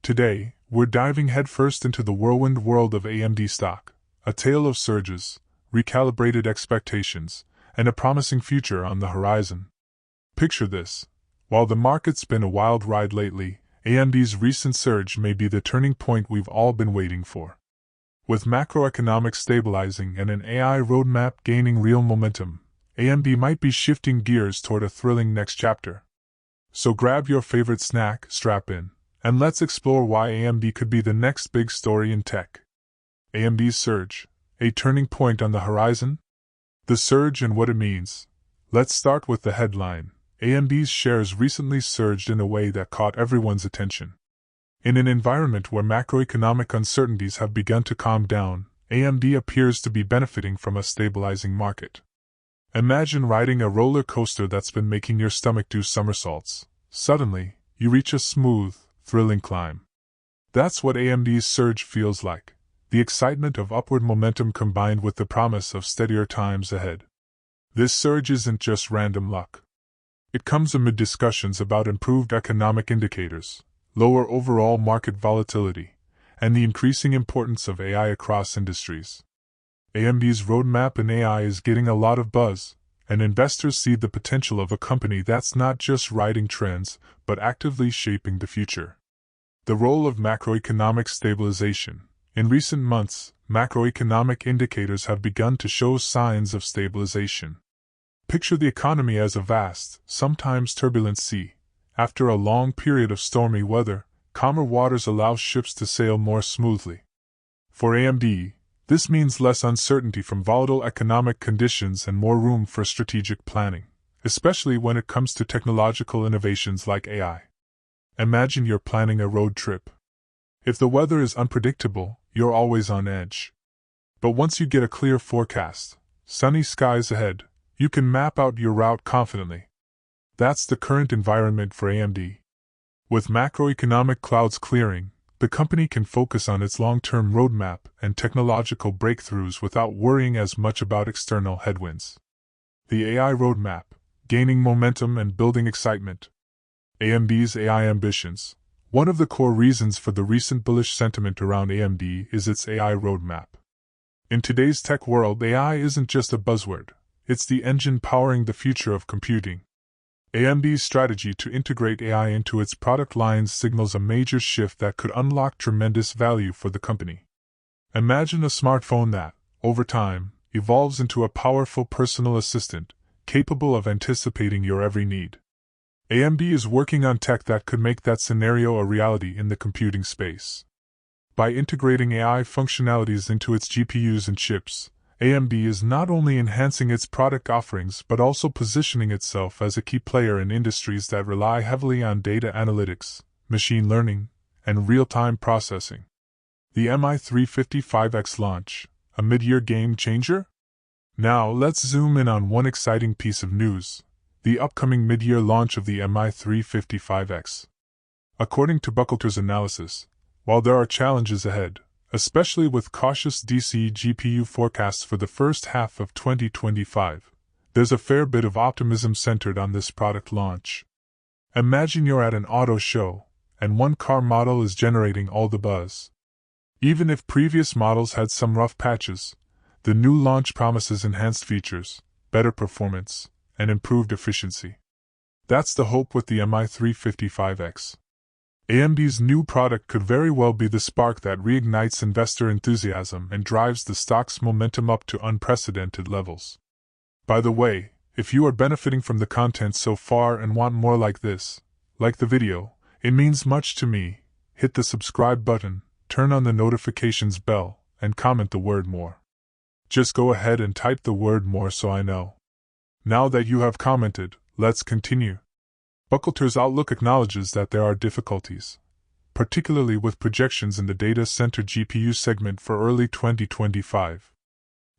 Today, we're diving headfirst into the whirlwind world of AMD stock, a tale of surges, recalibrated expectations, and a promising future on the horizon. Picture this. While the market's been a wild ride lately, AMD's recent surge may be the turning point we've all been waiting for. With macroeconomics stabilizing and an AI roadmap gaining real momentum, AMD might be shifting gears toward a thrilling next chapter. So grab your favorite snack, strap in, and let's explore why AMD could be the next big story in tech. AMD's surge, a turning point on the horizon? The surge and what it means. Let's start with the headline. AMD's shares recently surged in a way that caught everyone's attention. In an environment where macroeconomic uncertainties have begun to calm down, AMD appears to be benefiting from a stabilizing market. Imagine riding a roller coaster that's been making your stomach do somersaults. Suddenly, you reach a smooth, thrilling climb. That's what AMD's surge feels like, the excitement of upward momentum combined with the promise of steadier times ahead. This surge isn't just random luck. It comes amid discussions about improved economic indicators, lower overall market volatility, and the increasing importance of AI across industries. AMD's roadmap in AI is getting a lot of buzz, and investors see the potential of a company that's not just riding trends, but actively shaping the future. The role of macroeconomic stabilization. In recent months, macroeconomic indicators have begun to show signs of stabilization. Picture the economy as a vast, sometimes turbulent sea. After a long period of stormy weather, calmer waters allow ships to sail more smoothly. For AMD, this means less uncertainty from volatile economic conditions and more room for strategic planning, especially when it comes to technological innovations like AI. Imagine you're planning a road trip. If the weather is unpredictable, you're always on edge. But once you get a clear forecast, sunny skies ahead, you can map out your route confidently. That's the current environment for AMD. With macroeconomic clouds clearing, the company can focus on its long-term roadmap and technological breakthroughs without worrying as much about external headwinds. The AI roadmap, gaining momentum and building excitement. AMD's AI ambitions. One of the core reasons for the recent bullish sentiment around AMD is its AI roadmap. In today's tech world, AI isn't just a buzzword, it's the engine powering the future of computing. AMD's strategy to integrate AI into its product lines signals a major shift that could unlock tremendous value for the company. Imagine a smartphone that, over time, evolves into a powerful personal assistant, capable of anticipating your every need. AMD is working on tech that could make that scenario a reality in the computing space. By integrating AI functionalities into its GPUs and chips, AMD is not only enhancing its product offerings but also positioning itself as a key player in industries that rely heavily on data analytics, machine learning, and real-time processing. The MI355X launch, a mid-year game changer? Now let's zoom in on one exciting piece of news, the upcoming mid-year launch of the MI355X. According to Buckleter's analysis, while there are challenges ahead, especially with cautious DC GPU forecasts for the first half of 2025, there's a fair bit of optimism centered on this product launch. Imagine you're at an auto show, and one car model is generating all the buzz. Even if previous models had some rough patches, the new launch promises enhanced features, better performance, and improved efficiency. That's the hope with the MI355X. AMD's new product could very well be the spark that reignites investor enthusiasm and drives the stock's momentum up to unprecedented levels. By the way, if you are benefiting from the content so far and want more like this, like the video, it means much to me. Hit the subscribe button, turn on the notifications bell, and comment the word more. Just go ahead and type the word more so I know. Now that you have commented, let's continue. Buckleter's outlook acknowledges that there are difficulties, particularly with projections in the data center GPU segment for early 2025.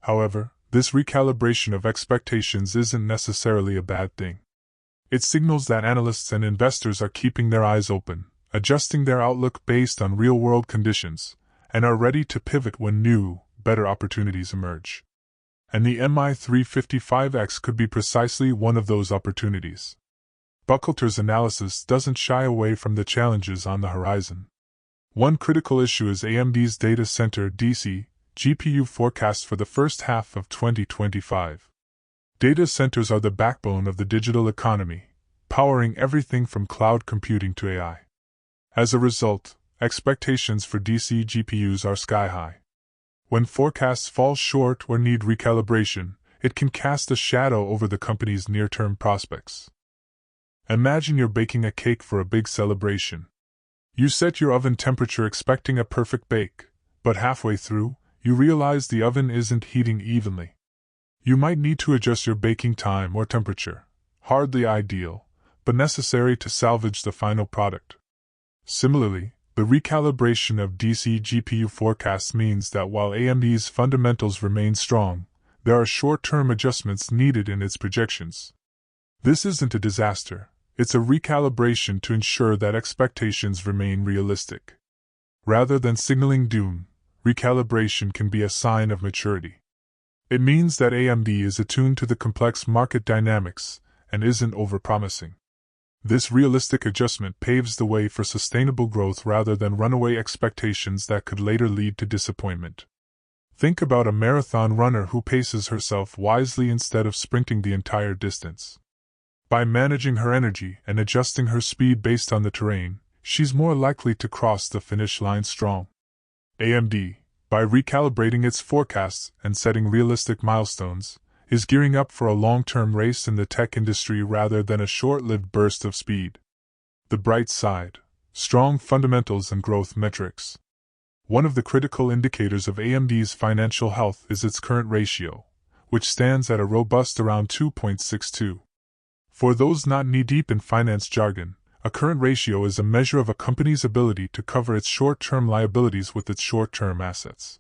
However, this recalibration of expectations isn't necessarily a bad thing. It signals that analysts and investors are keeping their eyes open, adjusting their outlook based on real-world conditions, and are ready to pivot when new, better opportunities emerge. And the MI355X could be precisely one of those opportunities. Buckleter's analysis doesn't shy away from the challenges on the horizon. One critical issue is AMD's data center DC GPU forecast for the first half of 2025. Data centers are the backbone of the digital economy, powering everything from cloud computing to AI. As a result, expectations for DC GPUs are sky-high. When forecasts fall short or need recalibration, it can cast a shadow over the company's near-term prospects. Imagine you're baking a cake for a big celebration. You set your oven temperature expecting a perfect bake, but halfway through, you realize the oven isn't heating evenly. You might need to adjust your baking time or temperature. Hardly ideal, but necessary to salvage the final product. Similarly, the recalibration of DC GPU forecasts means that while AMD's fundamentals remain strong, there are short-term adjustments needed in its projections. This isn't a disaster, it's a recalibration to ensure that expectations remain realistic. Rather than signaling doom, recalibration can be a sign of maturity. It means that AMD is attuned to the complex market dynamics and isn't overpromising. This realistic adjustment paves the way for sustainable growth rather than runaway expectations that could later lead to disappointment. Think about a marathon runner who paces herself wisely instead of sprinting the entire distance. By managing her energy and adjusting her speed based on the terrain, she's more likely to cross the finish line strong. AMD, by recalibrating its forecasts and setting realistic milestones, is gearing up for a long-term race in the tech industry rather than a short-lived burst of speed. The bright side: strong fundamentals and growth metrics. One of the critical indicators of AMD's financial health is its current ratio, which stands at a robust around 2.62. For those not knee-deep in finance jargon, a current ratio is a measure of a company's ability to cover its short-term liabilities with its short-term assets.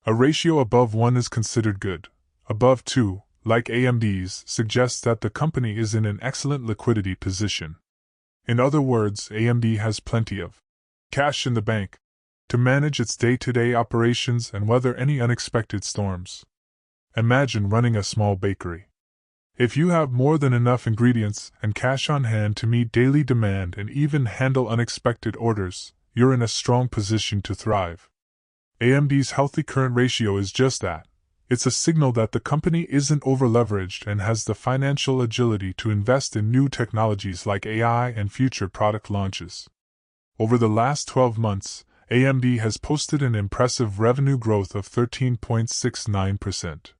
A ratio above 1 is considered good. Above 2, like AMD's, suggests that the company is in an excellent liquidity position. In other words, AMD has plenty of cash in the bank to manage its day-to-day operations and weather any unexpected storms. Imagine running a small bakery. If you have more than enough ingredients and cash on hand to meet daily demand and even handle unexpected orders, you're in a strong position to thrive. AMD's healthy current ratio is just that. It's a signal that the company isn't over-leveraged and has the financial agility to invest in new technologies like AI and future product launches. Over the last 12 months, AMD has posted an impressive revenue growth of 13.69%.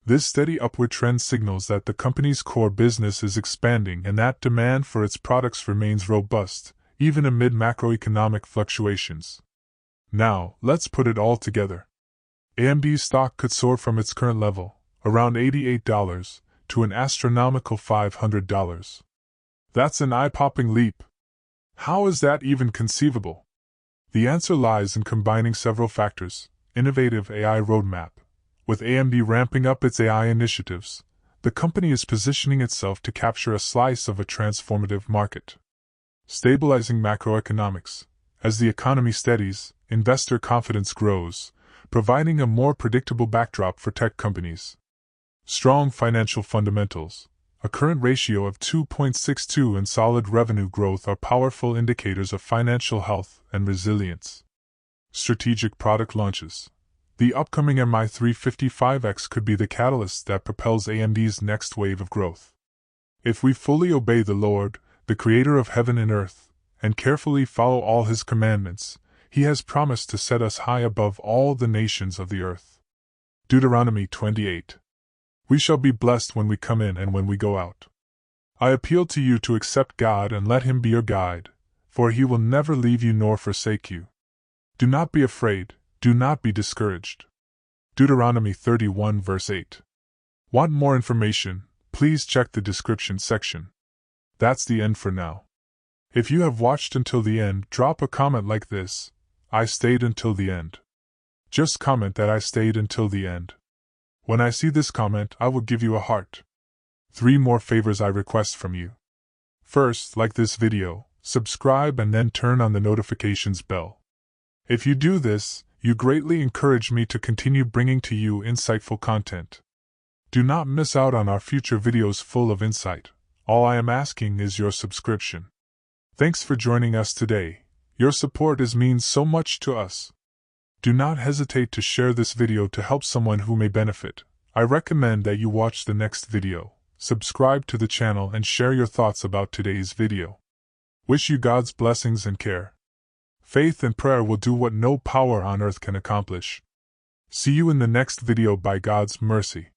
This steady upward trend signals that the company's core business is expanding and that demand for its products remains robust, even amid macroeconomic fluctuations. Now, let's put it all together. AMD's stock could soar from its current level, around $88, to an astronomical $500. That's an eye-popping leap. How is that even conceivable? The answer lies in combining several factors: innovative AI roadmap. With AMD ramping up its AI initiatives, the company is positioning itself to capture a slice of a transformative market. Stabilizing macroeconomics. As the economy steadies, investor confidence grows, providing a more predictable backdrop for tech companies. Strong financial fundamentals. A current ratio of 2.62 and solid revenue growth are powerful indicators of financial health and resilience. Strategic product launches. The upcoming MI355X could be the catalyst that propels AMD's next wave of growth. If we fully obey the Lord, the Creator of heaven and earth, and carefully follow all His commandments, He has promised to set us high above all the nations of the earth. Deuteronomy 28. We shall be blessed when we come in and when we go out. I appeal to you to accept God and let Him be your guide, for He will never leave you nor forsake you. Do not be afraid, do not be discouraged. Deuteronomy 31 verse 8. Want more information? Please check the description section. That's the end for now. If you have watched until the end, drop a comment like this: I stayed until the end. Just comment that I stayed until the end. When I see this comment, I will give you a heart. 3 more favors I request from you. First, like this video, subscribe and then turn on the notifications bell. If you do this, you greatly encourage me to continue bringing to you insightful content. Do not miss out on our future videos full of insight. All I am asking is your subscription. Thanks for joining us today. Your support means so much to us. Do not hesitate to share this video to help someone who may benefit. I recommend that you watch the next video, subscribe to the channel and share your thoughts about today's video. Wish you God's blessings and care. Faith and prayer will do what no power on earth can accomplish. See you in the next video by God's mercy.